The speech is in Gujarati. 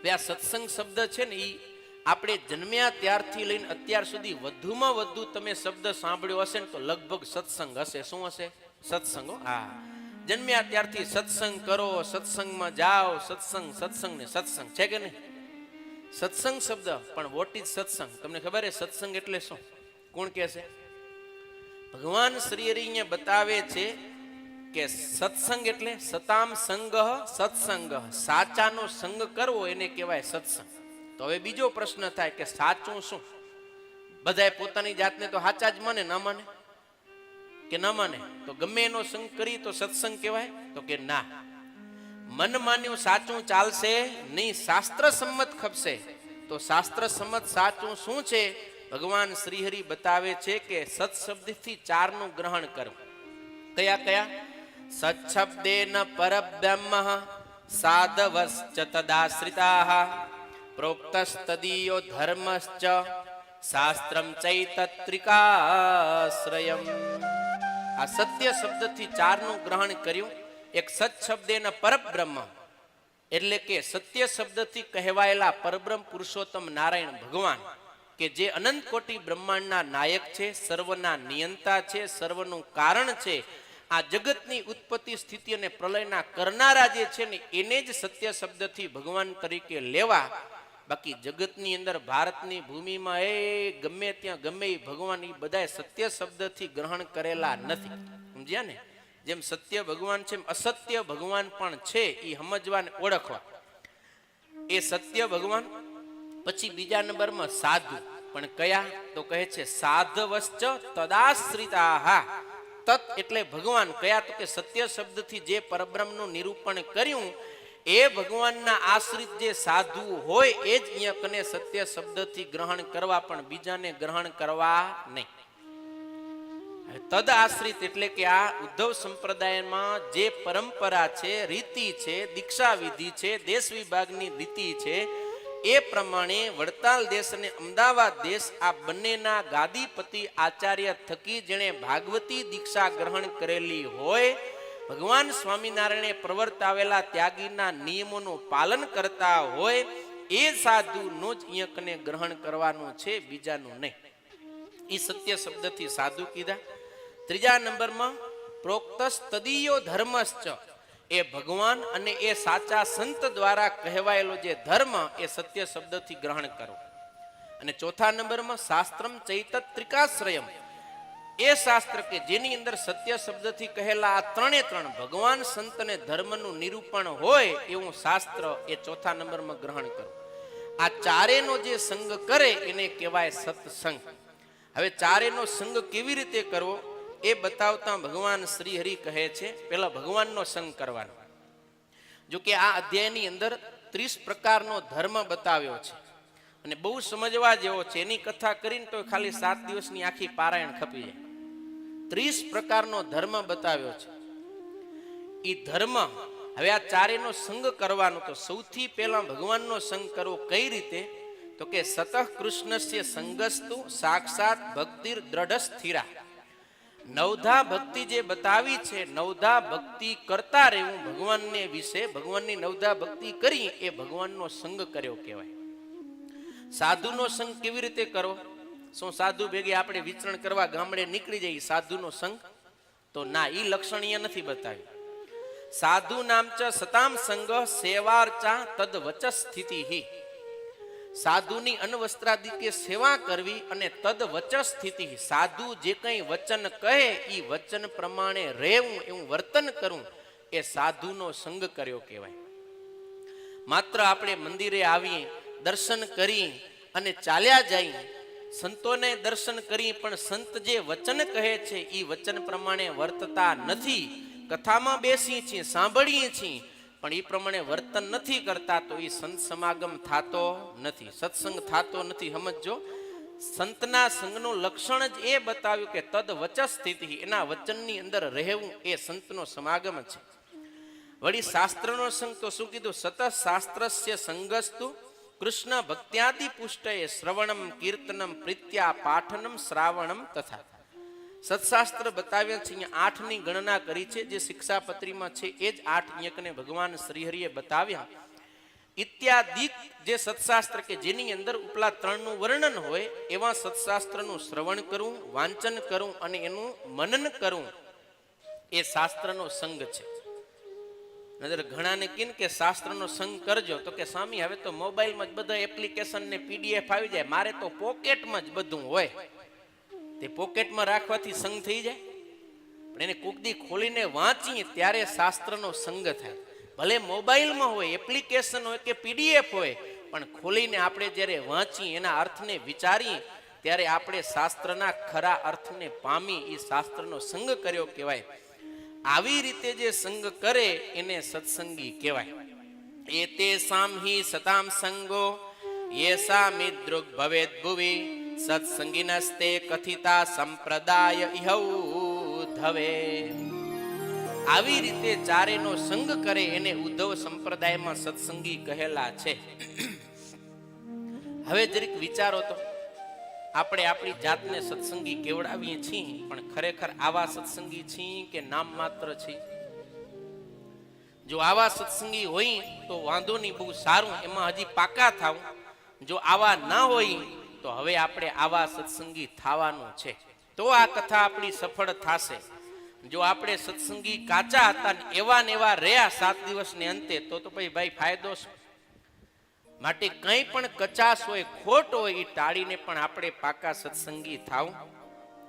આ સત્સંગ શબ્દ છે ને, એ આપણે જન્મ્યા ત્યારથી લઈને અત્યાર સુધી વધુમાં વધુ તમે શબ્દ સાંભળ્યો હશે ને તો લગભગ સત્સંગ હશે. શું હશે? સત્સંગો. હા, જન્મ્યા ત્યારથી સત્સંગ કરો, સત્સંગમાં જાઓ, સત્સંગ સત્સંગ ને સત્સંગ છે કે નહીં? સત્સંગ શબ્દ. પણ વોટ ઇઝ સત્સંગ? તમને ખબર છે સત્સંગ એટલે શું? કોણ કહે છે? ભગવાન શ્રી હરિ અહીંયા બતાવે છે કે સત્સંગ એટલે સતામ સંગ સત્સંગ, સાચાનો સંગ કરવો એને કહેવાય સત્સંગ. તો હવે બીજો પ્રશ્ન થાય કે સાચું શું? બધાએ પોતાની જાતને તો સાચા જ માને, ના માને કે ના માને? તો ગમે એનો સંગ કરી તો સત્સંગ કહેવાય? તો કે ના, મન માન્યું સાચું ચાલશે નહીં, શાસ્ત્ર સંમત ખપશે. તો શાસ્ત્ર સંમત સાચું શું છે? ભગવાન શ્રી હરિ બતાવે છે કે સત શબ્દથી ચારનું ગ્રહણ કરવું. કયા કયા? સચ્છબ્દેન પરબ્રહ્મ, સાધવશ્ચ તદાશ્રિતાઃ, પ્રોક્તસ્તદીયો ધર્મશ્ચ, શાસ્ત્રમ ચૈતત્રિકાશ્રયમ. આ સત્ય શબ્દથી ચારનું ગ્રહણ કર્યું. એક સત શબ્દેન પરબ્રહ્મ એટલે કે સત્ય શબ્દથી કહેવાયેલા પરબ્રહ્મ પુરુષોત્તમ નારાયણ ભગવાન, કે જે અનંત કોટી બ્રહ્માંડના નાયક છે, સર્વના નિયંતા છે, સર્વનું કારણ છે. આ જગતની ઉત્પત્તિ સ્થિતિ અને પ્રલયના કરનારા જે છે ને, એને જ સત્ય શબ્દથી ભગવાન તરીકે લેવા. બાકી જગતની અંદર ભારતની ભૂમિમાં ગમે ત્યાં ગમે એ ભગવાન, એ બધા સત્ય શબ્દથી ગ્રહણ કરેલા નથી. સમજ્યા ને? જેમ સત્ય ભગવાન છે એમ અસત્ય ભગવાન પણ છે. એ સમજવા ને ઓળખવા. એ સત્ય ભગવાન. પછી બીજા નંબરમાં સાધુ. પણ કયા? તો કહે છે સાધવશ્ચ તદાશ્રિતાઃ. તત એટલે ભગવાન. કયા? તો કે સત્ય શબ્દથી જે પરબ્રહ્મનું નિરૂપણ કર્યું એ ભગવાનના આશ્રિત જે સાધુ હોય એ જ અહીંયા કને સત્ય શબ્દથી ગ્રહણ કરવા, પણ બીજાને ગ્રહણ કરવા નહીં. તદ આશ્રિત એટલે કે આ ઉદ્ધવ સંપ્રદાયમાં જે પરંપરા છે, રીતિ છે, દીક્ષા વિધિ છે, દેશ વિભાગની રીતિ છે, એ પ્રમાણે વડતાલ દેશ અને અમદાવાદ દેશ આ બંનેના ગાદીપતિ આચાર્ય થકી જેણે ભાગવતી દીક્ષા ગ્રહણ કરેલી હોય, ભગવાન સ્વામિનારાયણે પ્રવર્તાવેલા ત્યાગીના નિયમોનું પાલન કરતા હોય, એ સાધુનું જ અહીંયા કને ગ્રહણ કરવાનું છે, બીજાનું નહીં. એ સત્ય શબ્દથી સાધુ કીધા. ત્રીજા નંબરમાં પ્રોક્તસ્તદીયો ધર્મશ્ચ, એ ભગવાન અને એ સાચા સંત દ્વારા કહેવાયેલો જે ધર્મ એ સત્ય શબ્દથી ગ્રહણ કરો. અને ચોથા નંબરમાં શાસ્ત્રમ ચૈતત્રિકાશ્રયમ, એ શાસ્ત્ર કે જેની અંદર સત્ય શબ્દથી કહેલા આ ત્રણે ત્રણ ભગવાન, સંત અને ધર્મનું નિરૂપણ હોય એવું શાસ્ત્ર એ ચોથા નંબરમાં ગ્રહણ કરો. આ ચારેનો જે સંગ કરે એને કહેવાય સત્સંગ. હવે ચારેનો સંગ કેવી રીતે કરવો એ બતાવતા ભગવાન શ્રી હરિ કહે છે પેલા ભગવાનનો સંગ કરવાનો. જો કે આ અધ્યાયની અંદર 30 પ્રકારનો ધર્મ બતાવ્યો છે અને બહુ સમજવા જેવો છે. એની કથા કરીને તો ખાલી 7 દિવસની આખી પારાયણ ખપી જાય. 30 પ્રકારનો ધર્મ બતાવ્યો છે. એ ધર્મ હવે આ ચારેનો સંગ કરવાનો. તો સૌથી પહેલા ભગવાનનો સંગ કરવો કઈ રીતે? તો કે સતઃ કૃષ્ણસ્ય સંગસ્તુ સાક્ષાત ભક્તિર દ્રઢ સ્થિરા. નવધા ભક્તિ જે બતાવી છે, નવધા ભક્તિ કરતા રહેવું ભગવાનને વિશે, ભગવાનની નવધા ભક્તિ કરી એ ભગવાનનો સંગ કર્યો કહેવાય. સાધુનો સંગ કેવી રીતે કરવો? શું સાધુ ભેગે આપણે વિચરણ કરવા ગામડે નીકળી જઈએ સાધુનો સંગ? તો ના, એ લક્ષણ અહીંયા નથી બતાવ્યું. સાધુ નામ ચ સતામ સંગ સેવાર્ચા તદ વચ સ્થિતિ. સાધુની અનવસ્ત્રાદિકે સેવા કરવી અને તદ વચ સ્થિતિ, સાધુ જે કંઈ વચન કહે એ વચન પ્રમાણે રહેવું, એવું વર્તન કરવું, એ સાધુનો સંગ કર્યો કહેવાય. માત્ર આપણે મંદિરે આવીએ, દર્શન કરી અને ચાલ્યા જઈએ, સંતોને દર્શન કરી પણ સંત જે વચન કહે છે એ વચન પ્રમાણે વર્તતા નથી. કથામાં બેસી છીએ, સાંભળીએ છીએ, પણ એ પ્રમાણે વર્તન નથી કરતા, તો એ સંત સમાગમ થતો નથી, સત્સંગ થતો નથી. સમજો, સંતના સંગનું લક્ષણ જ એ બતાવ્યું કે તદ વચ સ્થિતિ, એના વચનની અંદર રહેવું એ સંતનો સમાગમ છે. વળી શાસ્ત્રનો સંગ તો શું કીધું? સતત શાસ્ત્રસ્ય સંગસ્તુ કૃષ્ણ ભક્ત્યાદિ પુષ્ટએ શ્રવણમ કીર્તનમ પ્રીત્યા પાઠનમ શ્રાવણમ તથા. સત્શાસ્ત્ર બતાવ્યા છે. અહીંયા 8ની ગણના કરી છે, જે શિક્ષાપત્રીમાં છે એ જ 8 યજ્ઞને ભગવાન શ્રીહરિએ બતાવ્યા. એ ઇત્યાદિક જે સત્શાસ્ત્ર કે જેની અંદર ઉપલા ત્રણનું વર્ણન હોય એવા સત્શાસ્ત્રનું શ્રવણ કરવું, વાંચન કરવું અને એનું મનન કરવું એ શાસ્ત્રનો સંગ છે. નજર ઘણાને કીને કે શાસ્ત્રનો સંગ કરજો તો કે સ્વામી હવે તો મોબાઈલમાં જ બધા એપ્લિકેશન ને પીડીએફ આવી જાય, મારે તો પોકેટમાં જ બધું હોય. તે પોકેટમાં રાખવાથી સંગ થઈ જાય? પણ એને કુકદી ખોલીને વાંચીએ ત્યારે શાસ્ત્રનો સંગ થાય. ભલે મોબાઈલમાં હોય, એપ્લિકેશન હોય કે પીડીએફ હોય, પણ ખોલીને આપણે જ્યારે વાંચીએ, એના અર્થને વિચારીએ ત્યારે આપણે શાસ્ત્રના ખરા અર્થને પામી એ શાસ્ત્રનો સંગ કર્યો કહેવાય. આવી રીતે જે સંગ કરે એને સત્સંગી કહેવાય. એતે સામહિ સતામ સંગો યેસા મિદ્રુગ ભવેદ ભુવિ સત્સંગિનસ્તે કથિતા સંપ્રદાય ઇહૌ ધવે. આવી રીતે ચારેનો સંગ કરે એને ઉદ્ધવ સંપ્રદાયમાં સત્સંગી કહેલા છે. હવે જરીક વિચારો તો, આપણે આપણી જાતને સત્સંગી કેવડાવીએ છીએ, પણ ખરેખર આવા સત્સંગી છીએ કે નામ માત્ર છીએ? જો આવા સત્સંગી હોય તો વાંધો નહીં, બહુ સારું, એમાં હજી પાકા થાવ. જો આવા ના હોય તો હવે આપણે આવા સત્સંગી થવાનું છે, તો આ કથા આપણી સફળ થશે. જો આપણે સત્સંગી કાચા હતા ને એવા રહ્યા 7 દિવસને અંતે, તો પછી ભાઈ ફાયદો છે. માટે કંઈ પણ કચાશ હોય, ખોટ હોય, એ ટાળીને પણ આપણે પાકા સત્સંગી થાવ.